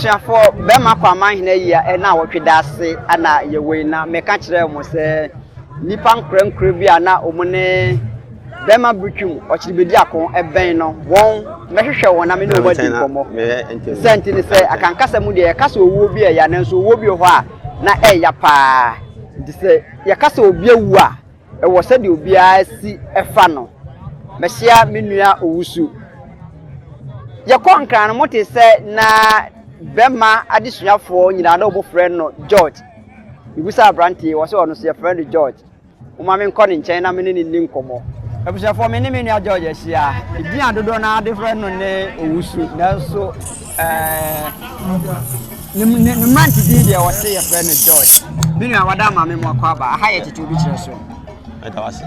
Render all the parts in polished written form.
Ebusia for Bɛrima Kwamanhene ya na wotwedase ana yewe na meka kire mo se nipa nkrenkre bia na omune Bɛrima Bretwum Okyere Bediako eben no won mehwehwe won na me no wadi komo senti ni se akankasa mu de kasa owo bi ya na nso owo bi ho a na eya pa di se ya kasa obi awu a e wo se de obi a si efa no mehia menua owusu ya konkran no mote se na Bɛrima adesuafo nyina na obo friend no George ibusa branti wo se ono se friend George uma me nkɔ ne nkyɛn na me ne ni nkomo ebusuafo me ne me nua George ahia ebi adodo na ade friend no ne owusu na so ne manti di de wo se friend no George bi nua wada ma me mo akɔ aba aha ye tete obi kyerɛ so etawase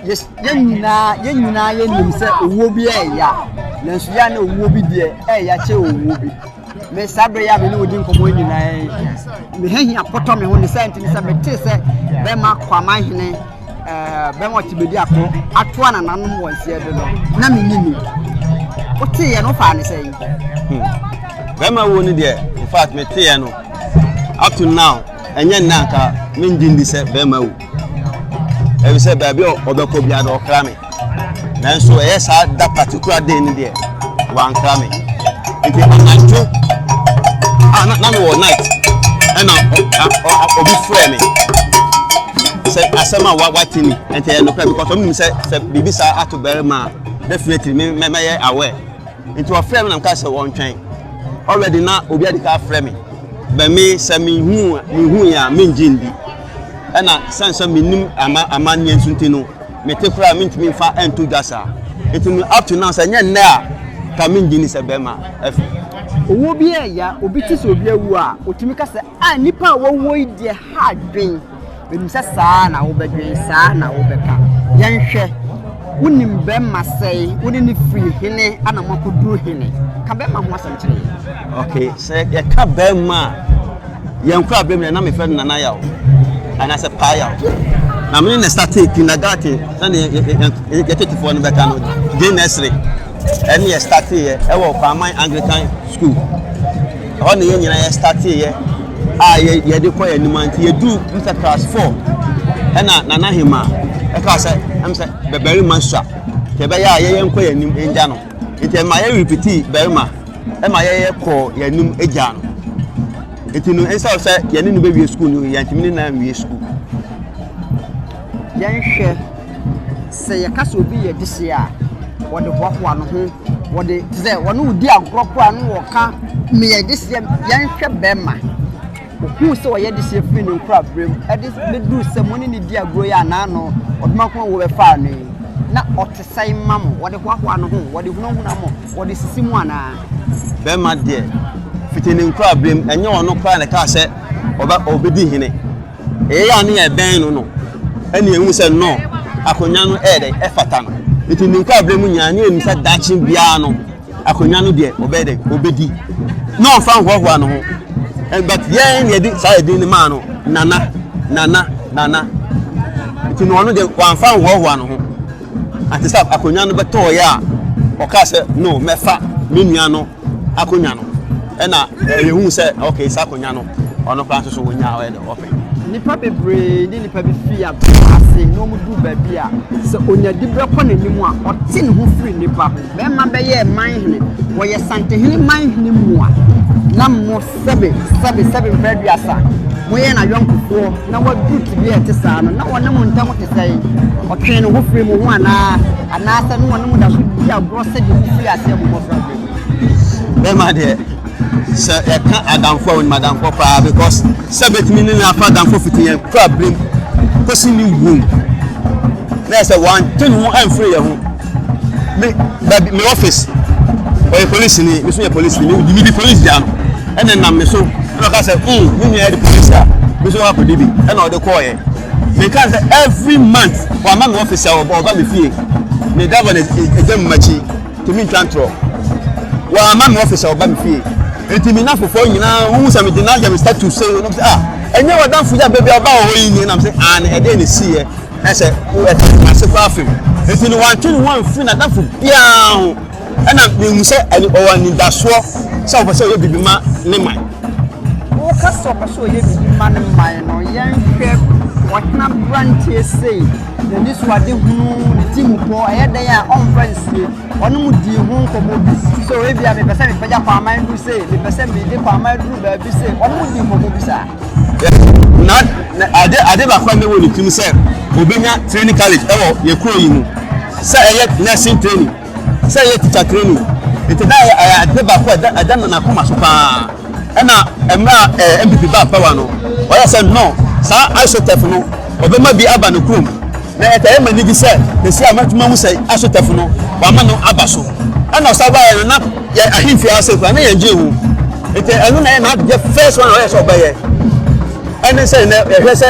yes yennyina yenim se owo bi eya na nso ya na owo bi de eya che owo bi me sabre ya me ne odi nkomo nyina me hehia poto me ho ne sent ne se bete se Bɛrima Kwamanhene Bɛrima Okyere Bediako atoa na nanom wonse de no na me nyini ote ye no fa ne se Bɛrima wo ni de in fact me te ye no up to now enye nanka me ngindi se Bɛrima wo ebi se baabi obekọ bia do okra me nanso e sa da particular day ni de wan kra me ibi ananjo na no night and obi frame me say asema watini ente no kra because me say bibi sa ato Bɛrima definitely me aware into a frame na nka say won twen already na obi adika frame me be me say me hu ya me ngindi ena sense minim amanye nsunti no metekura mintimi fa ento gasa etimi up to now say nya nna a ka mingini se Bɛrima afi owo bi eya obi ti so obi awu a otimi ka se a nipa wo ide ha dwen benim se saa na wo bedwen saa na wo beka yenhwe wonim Bɛrima sei woni ni free hene ana makoduru hene ka Bɛrima ho asem kire okay say ye ka Bɛrima yenkura Bɛrima na me fe nana yawo and as a paya na me na start kindergarten na ye get for no better no dey nursery and ye start here e wo Kwamanhene Anglican school on ye nyina ye start here ye dey call animanti ye do Mr class 4 na nana hima e ka say am say Bɛrima swa ke be ya ye enko anim enja no enti ma ye repeat Bɛrima e ma ye call ye anim eja no eti no ensa say ye ne no be wie school no ye antimi na wie school yenhwe se ye kasa obi ye dise a wode hoahoa no ho wode ze wone udi agoropo anu wo ka me ye dise yenhwe Bɛrima oku se wo ye dise fi ne nkura brem edi me du se moni ne di agoro ya na no odmakon wo be fa no na otesai mamo wode hoahoa no ho wode hunahuna mo wode sisimu ana Bɛrima de fitini nkura brem enye wono kra ne ka se obedi hene ya ne e ben no eni ehu se no akonya no e fata no fitini nkura brem nya ne enu se dachi bia no akonya no de obedi no fa hoahoa no ho but yen ye di sa di ni ma no nana fitini wono de wan fa hoahoa no ho ati sa akonya no beto ya o ka se no mefa menua no akonya no ena yehu se okay sa akonya no ono plan so wonya we de open nipa bebre ni nipa bi fi ase no mu du ba bia se onya dibre ko nanim a ote ne ho free nipa Bɛrima be ye manhene wo ye santehene manhene mu a na mo sebe breduasa mo ye na yonkofo na wadu tibi ete saa no na wona mo ntam te sai otwe ne ho free mu ho ana se no wona mo da so di agro se di free ase mo fra Bɛrima de so I can't adamfo with madam for because 70 minutes after adamfo fiti problem kosi ni wom na say one thing who am free ho me office or police ni me so your police ni me be police dia no and then na me so no ka say me near the police ah me so what could be and all the call here me can say every month for my officer or ba me fie me governor e dem machi to me control wa my officer or ba me fie enti mi na fofo nyina hu se me de na jam start to say no enye wadan fuja baby aba o yin na me say an e dey ne see e say o e ma se fa film enti no wan tun wan free na dan fo bia ho And I'm being said, and or in that swap, so for so you be my name. Focus on so you be man and mine or young what not branch say. The this was the team for a day on Wednesday. One would be home for movies. So if you have a percent for your farmer to say, the percent be the farmer to be say, one would be for movies. Not I never find me when you team say, Obina Training College, oh, you're crying. Say yet nursing training, say yet teacher training. It's a day I never quite I don't know come as far. And now, MPP back power no. Or I said no, sir, I should have no. Obama be Abanukum. Na ete ema nigi se the see amatuma mu say asotafo no wa ma no abaso ana osaba ya na ya ahimfi ase kwa na ya jehu ete enu na na the first one o so baye ene say na ya hwe se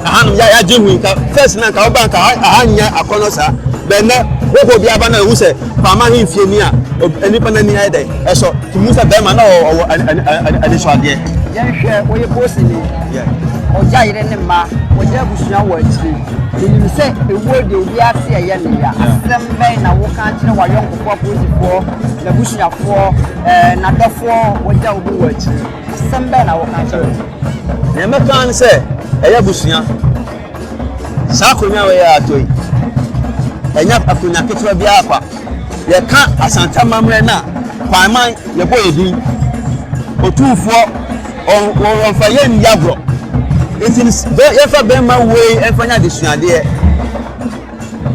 ahanum ya jehu ka first na ka oba ka ahanya akono sa be na wo bi aba na hu se fa ma ahimfi ni a enipa na ni ede eso tumusa be ma na o ani so ade ya hwe wo ye posi ni oja ire ne ma oja busua wo achi you say the word they will ask here assemble na wo kan kire wa yonkofo posifo na busuafo na dofo woja obu wachi assemble na wo kan kire na me kan say eya busua sa konya we ya atoi enya akonya ketwa bia akwa ye ka asanta mamre na kwaman ye boyedi otufo on fa ye nyagro It's if Bɛrima way and find out the Sunday.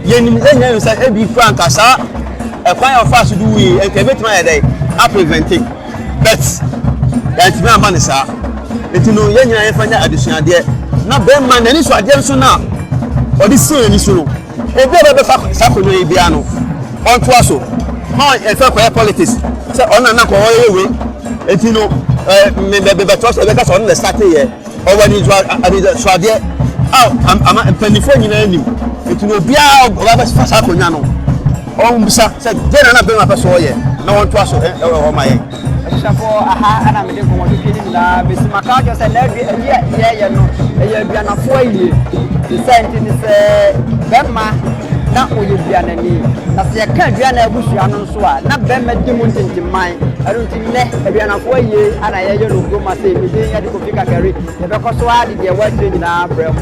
Yenim enya say e bi frank asa e kwan of fast do we and can make my day I preventing but that me am say it no yenya e find out the Sunday na Bɛrima na ni so ade so na o di sin ni so no e be fa sakono e bia no on to aso how e fa kwa politics say on na ko o we etino me be trust e be ka so on start here over the swade am penifo nyina anim etuno bia oba fasa konya no on bisa say dey na Bɛrima person oye na won to aso e maye shafo aha ana me de ko wodi kini na besimaka jo say na ye no e bia na fo yie the sent ni say Bɛrima na oye bia na ni na se ka bia na abusua no so a na Bɛrima di mu ntintimman arunti ne bia na fo yie ana ye no go ma say me dey ya de ko fika kare e be ko so adi de wa change na brem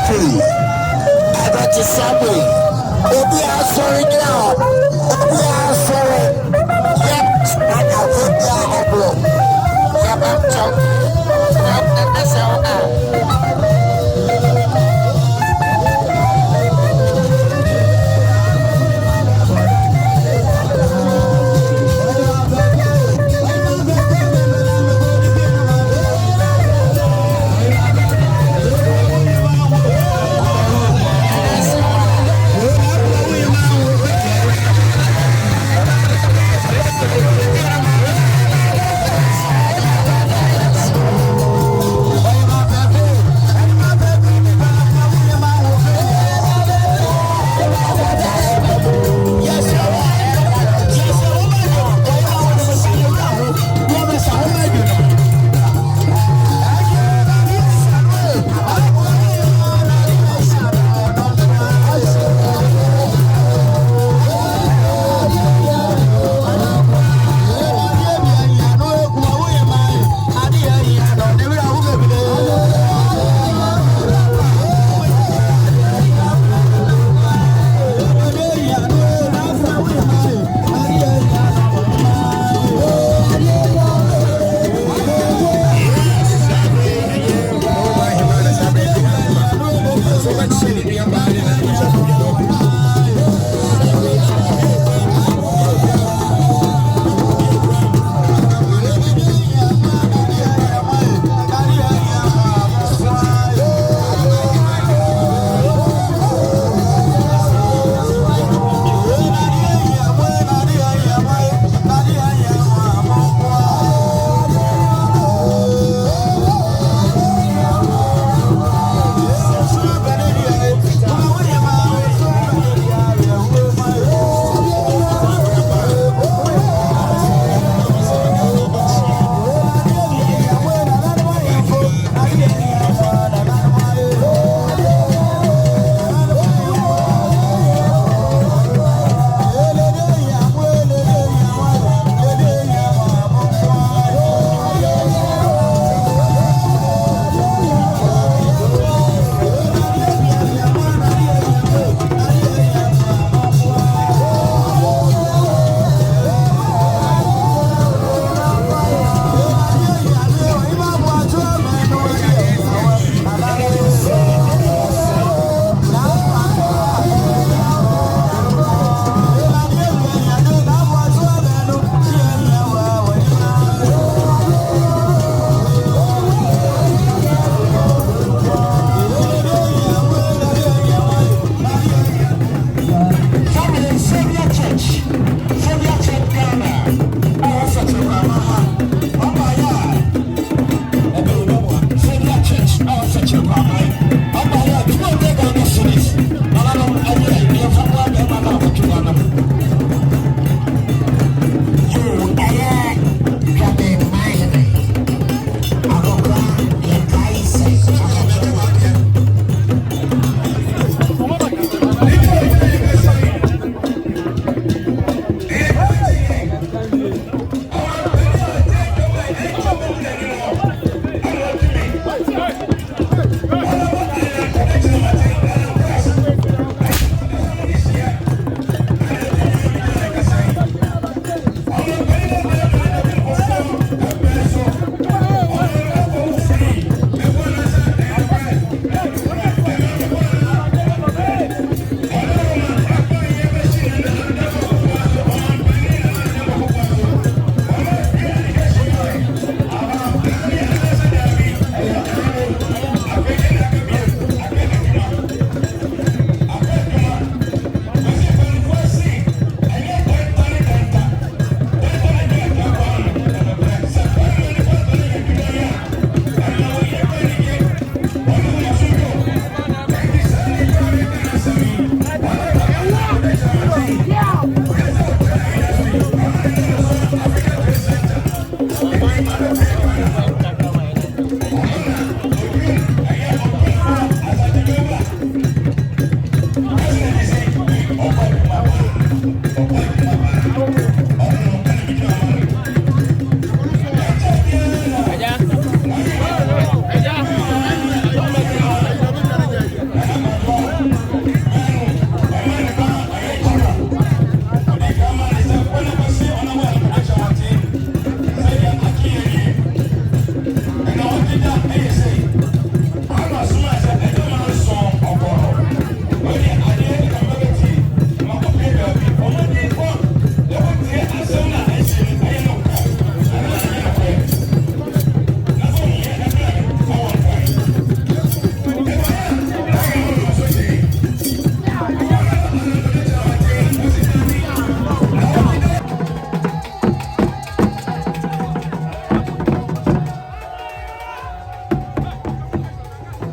tree. I got to somebody. Obi are sorry now. Obi are sorry. Yep, I got to go. Yep, I'm talking. That's how